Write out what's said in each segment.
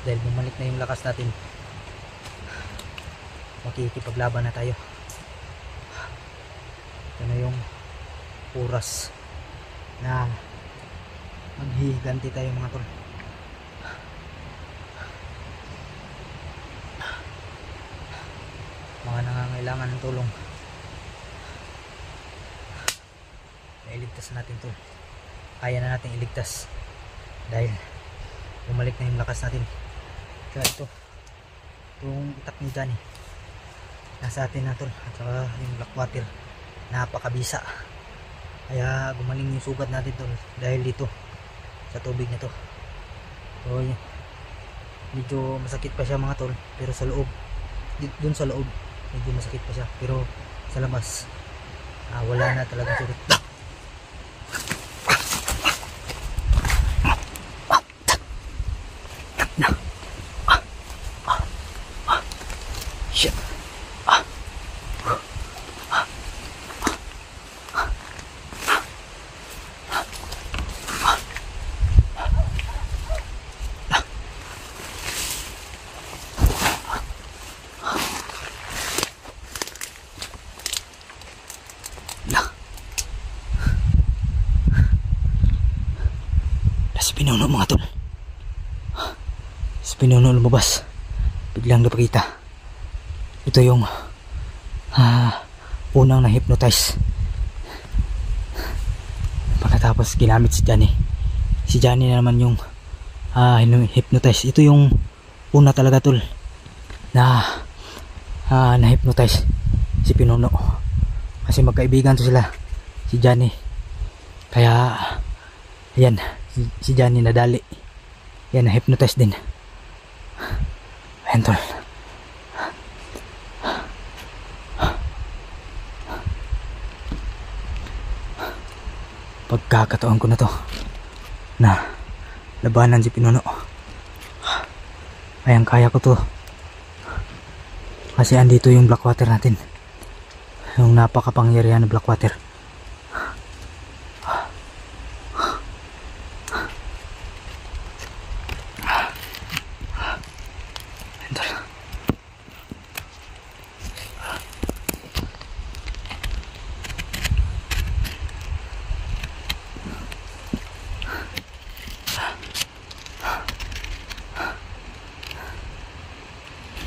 dahil bumalik na yung lakas natin. Makikipaglaban na tayo. Ito na yung oras na maghihiganti tayo mga tol. Mga nangangailangan ng tulong, iligtas natin to. Kaya na natin iligtas dahil bumalik na yung lakas natin. Kaya itong itak ni Johnny nasa atin na tol, at saka yung black water napakabisa, kaya gumaling yung sugat natin tol dahil dito sa tubig na to. So medyo masakit pa siya mga tol, pero sa loob, dun sa loob medyo masakit pa siya, pero sa labas wala na talagang sugat. Shit. Sa pinuno mga tol, sa pinuno lumabas, biglang napakita. Ito yung unang na-hypnotize. Pagkatapos ginamit si Johnny. Si Johnny na naman yung hypnotize. Ito yung una talaga tol na na-hypnotize si Pinuno. Kasi magkaibigan to sila, si Johnny. Kaya ayan, si Johnny nadali. Yan, na-hypnotize din. Ayan tol. Pagkakataon ko na to na labanan si Pinuno. Ayan, kaya ko to kasi andito yung black water natin, yung napakapangyarihan na black water.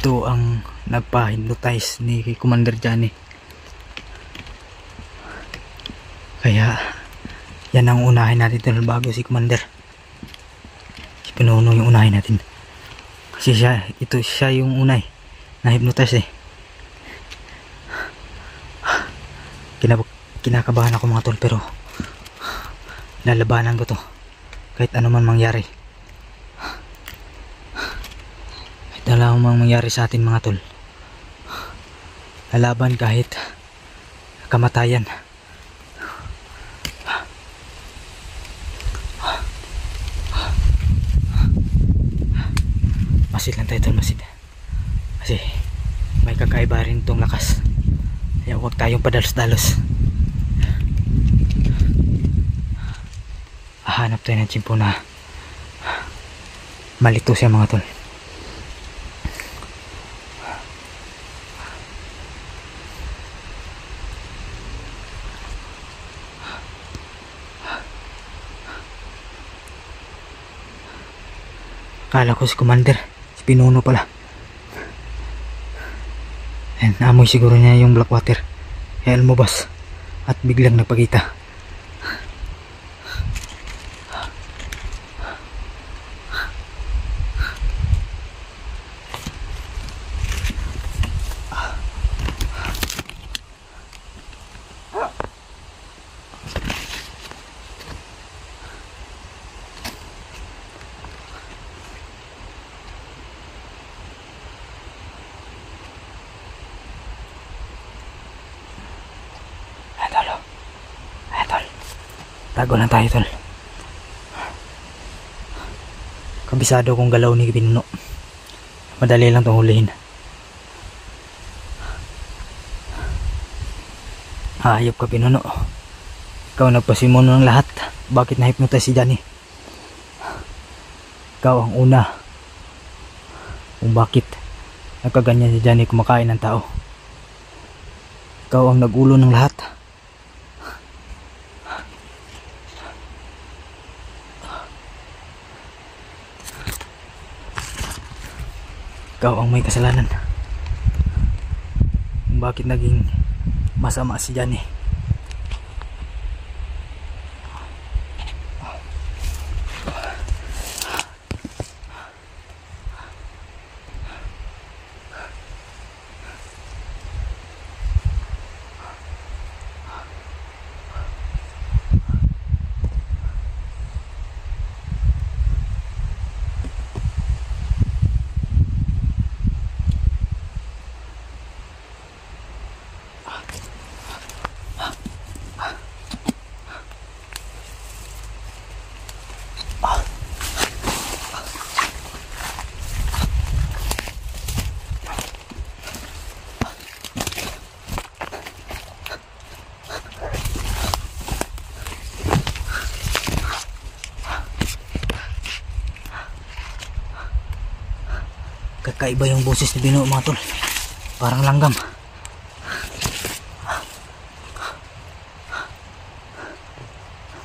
Ito ang nagpa-hypnotize ni Commander Johnny. Kaya yan ang unahin natin dito bago si Commander. Si Pinuno yung unahin natin. Kasi siya yung unay na hypnotize eh. Kinakabahan ako mga tol, pero lalabanan ko to kahit ano man mangyari. Wala mang mangyari sa atin mga tol, lalaban kahit kamatayan. Masid lang tayo tol, masid, kasi may kakaiba rin tong lakas. Kaya huwag tayong padalos-dalos. Hanap tayo ng tsimpo na malito siya mga tol. Kala ko si Commander, si Pinuno pala. And amoy siguro niya yung black water, kaya lumabas at biglang nagpakita. Tago lang tayo tol. Kabisado kong galaw ni Pinuno. Madali lang itong hulihin. Hayop ka Pinuno. Ikaw nagpasimuno ng lahat. Bakit na-hypnotize si Johnny? Ikaw ang una kung bakit nagkaganyan si Johnny kumakain ng tao. Ikaw ang nagulo ng lahat. Ikaw ang may kasalanan kung bakit naging masama si Johnny. Kakaiba yung boses ni Bino mga tol. Parang langgam.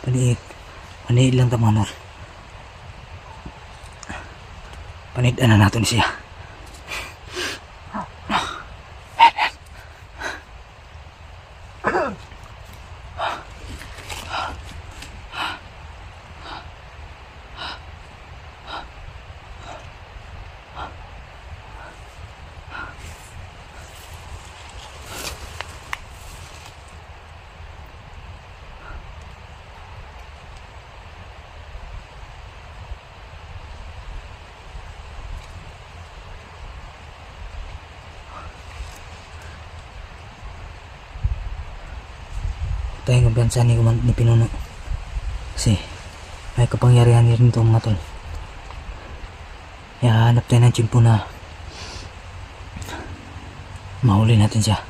Paniid. Paniid lang ta mga tol. Paniidan na natin siya. Tayo ng kumpiyansa ni Pinuno kasi may kapangyarihan rin itong mga tol. Kaya hanap tayo ng tsimpo na mahuli natin siya.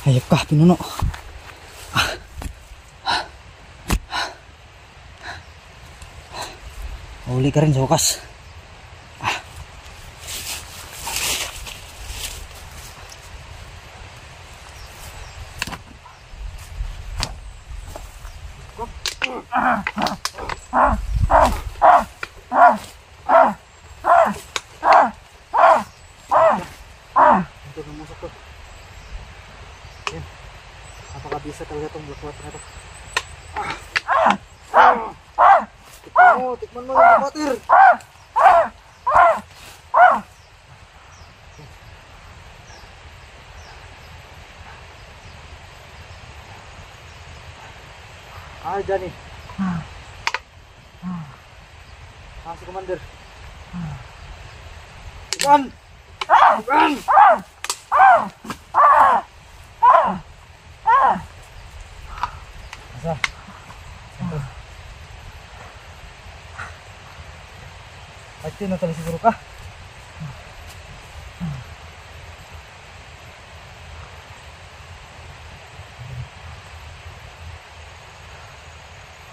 Hayop ka, Pinuno. Uli ka rin sa wakas. Napakabisa talaga itong black water na ito. Tikman mo yung black water. Johnny. Si Commander. Ikan! Asa? Ito. At yun na tali siguro ka.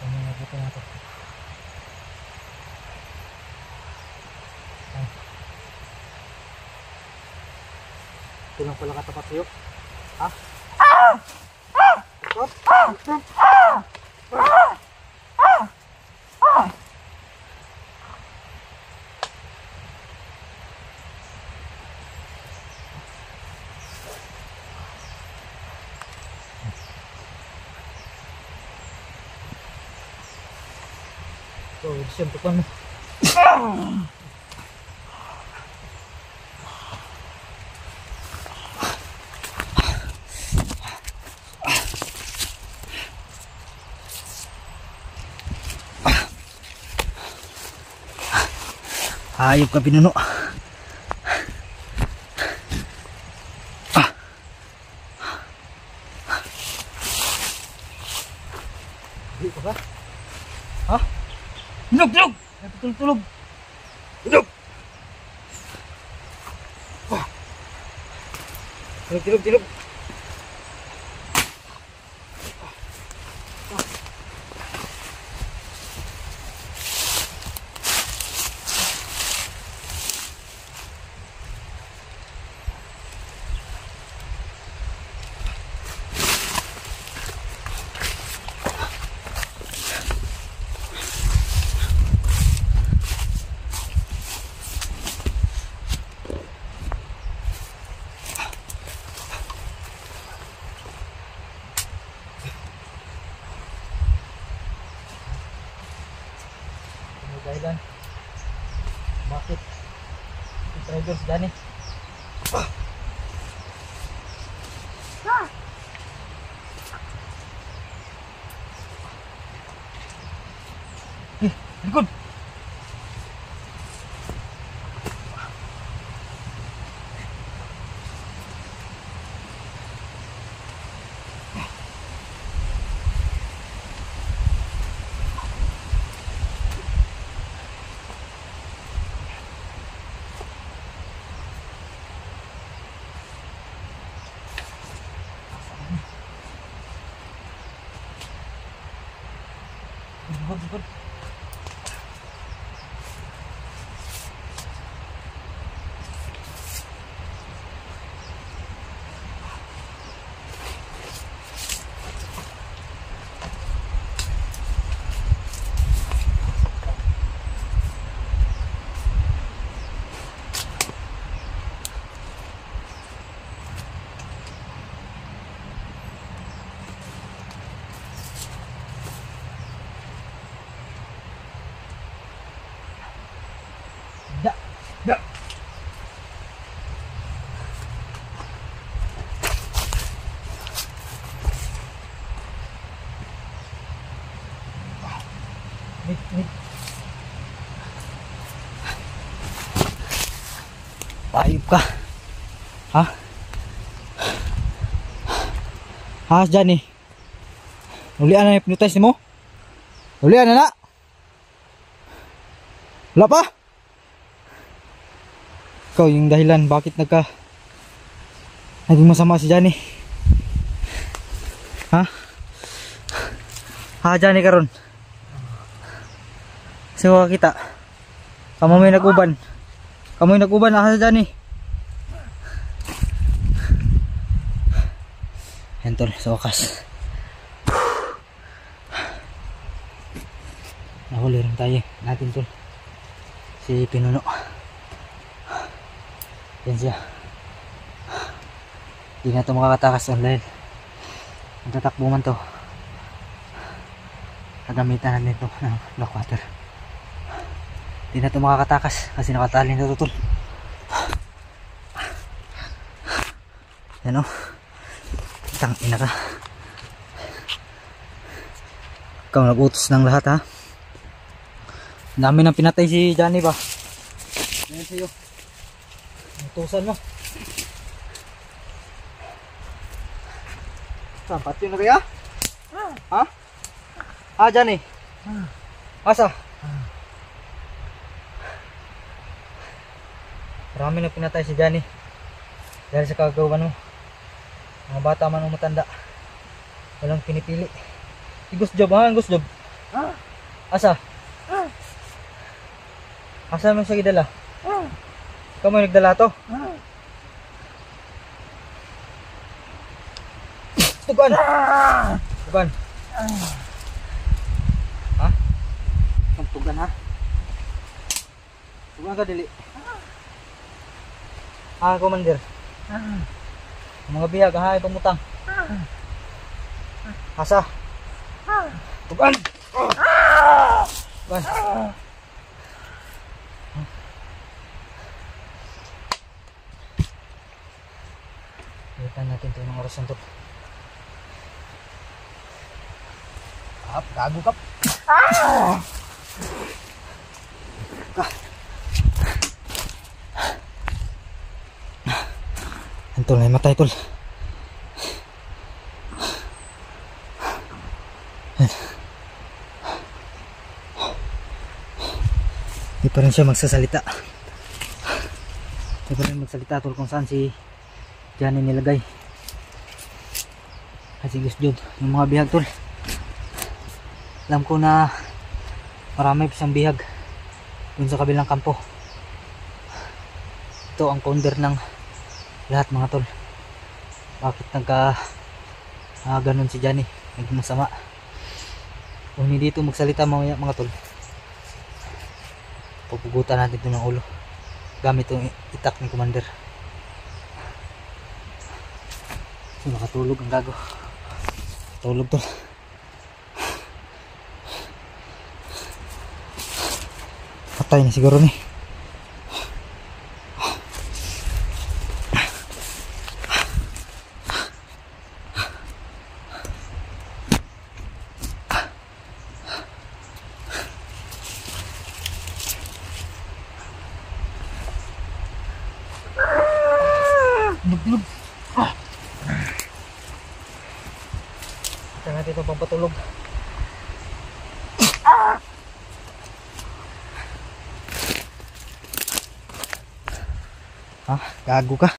Ano nga buto na ito? Ito lang pala katapat sa'yo. Ha? Stop! Stop! So, siyempre pa mo. Hayop ka, pinuno. Hindi ka ba? Ha? Tulog! Tulog! Tulog! Tulog! Tulog! Tulog! Tulog! Dahilan bakit i-trigger si Danny. Likod. Good. Da. Nik. Ayup ka. Ha? Ha, Johnny. Ulian na hypnotize mo? Ulian na. Wala pa? Ikaw yung dahilan bakit naging masama si Johnny. Ha? Ha, Johnny karon. Sino ka kita? Kamu may nag-uban. Kamu yung nag-uban na sa Johnny. Yan tol, sa wakas. Nahuli rin tayo natin tol. Si Pinuno. Yan siya. Hindi na ito makakatakas online. Ang tatakbo man ito. Nagamitan natin ito ng black water. Hindi na ito makakatakas kasi nakatali na ito tol. Yan o. Tangina ka. Ikaw nag-utos ng lahat ha. Dami nang pinatay si Johnny ba. Yan sa'yo. Utusan mo. Saan? Pati na kaya? Ha? Ah, dyan eh. Asa? Marami na pinatay si Johnny. Dahil sa kagawan mo. Mga bata man o matanda. Walang pinipili. Igos job ha? Igos job. Asa? Asa mo siya gidala? Ikaw mo yung nagdala to? Tugan! Tugan! Ha? Tugan ha? Tugan ka dili. Commander. Mga bihag ha, pamutang. Asa? Tugan! Tugan! Itan natin ito ng oras na ito. Gago kap. Tol, ay matay tol. Hindi pa rin siya magsasalita. Hindi pa rin magsalita tol kung saan si Johnny nilagay. Kasi gusto yung mga bihag tol. Alam ko na marami pa siyang bihag dun sa kabilang kampo. Ito ang founder ng lahat mga tol. Bakit nagka ganun si Johnny, naging masama. Kung hindi dito magsalita mga tol, pupugutan natin ito ng ulo gamit itong itak ni Commander. So nakatulog ang gago. Tulog tol. Patay na siguro ni. Nugnog. Ito natin itong pampatulog. Ha? Gago ka.